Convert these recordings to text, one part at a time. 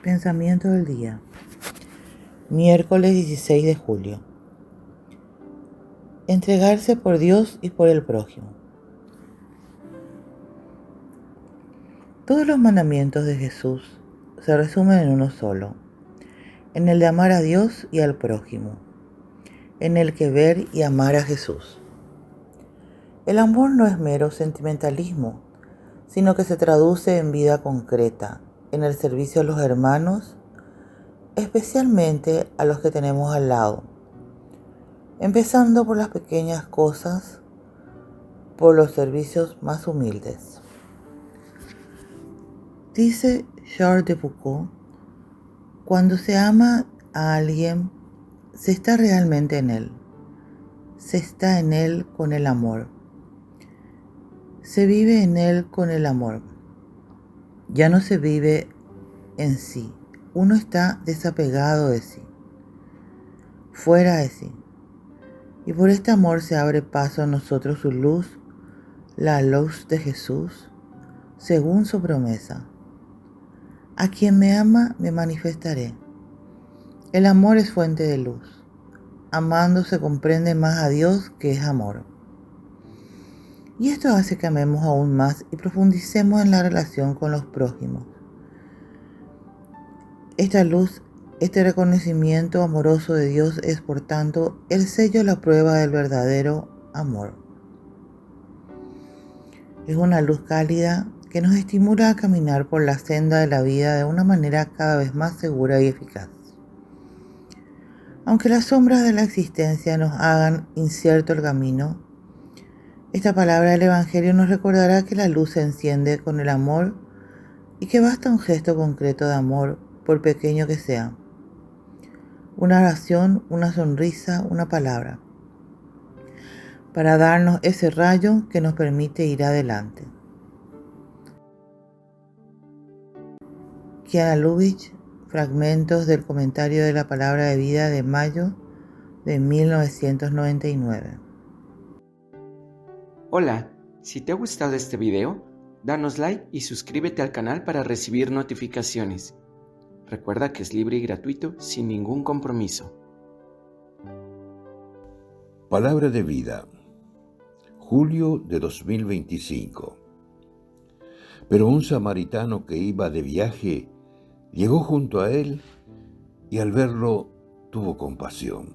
Pensamiento del día. Miércoles 16 de julio. Entregarse por Dios y por el prójimo. Todos los mandamientos de Jesús se resumen en uno solo, en el de amar a Dios y al prójimo, en el que ver y amar a Jesús. El amor no es mero sentimentalismo, sino que se traduce en vida concreta, en el servicio a los hermanos, especialmente a los que tenemos al lado, empezando por las pequeñas cosas, por los servicios más humildes. Dice Charles de Foucault, cuando se ama a alguien, se está realmente en él, se está en él con el amor, se vive en él con el amor, ya no se vive en sí, uno está desapegado de sí, fuera de sí, y por este amor se abre paso a nosotros su luz, la luz de Jesús, según su promesa. A quien me ama me manifestaré. El amor es fuente de luz. Amando se comprende más a Dios, que es amor. Y esto hace que amemos aún más y profundicemos en la relación con los prójimos. Esta luz, este reconocimiento amoroso de Dios es, por tanto, el sello, la prueba del verdadero amor. Es una luz cálida que nos estimula a caminar por la senda de la vida de una manera cada vez más segura y eficaz. Aunque las sombras de la existencia nos hagan incierto el camino, esta palabra del Evangelio nos recordará que la luz se enciende con el amor y que basta un gesto concreto de amor, por pequeño que sea. Una oración, una sonrisa, una palabra, para darnos ese rayo que nos permite ir adelante. Kiana Lubitsch, fragmentos del comentario de la palabra de vida de mayo de 1999. Hola, si te ha gustado este video, danos like y suscríbete al canal para recibir notificaciones. Recuerda que es libre y gratuito sin ningún compromiso. Palabra de vida, julio de 2025. Pero un samaritano que iba de viaje llegó junto a él y al verlo tuvo compasión.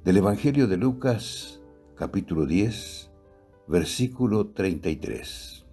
Del Evangelio de Lucas, capítulo 10, versículo 33.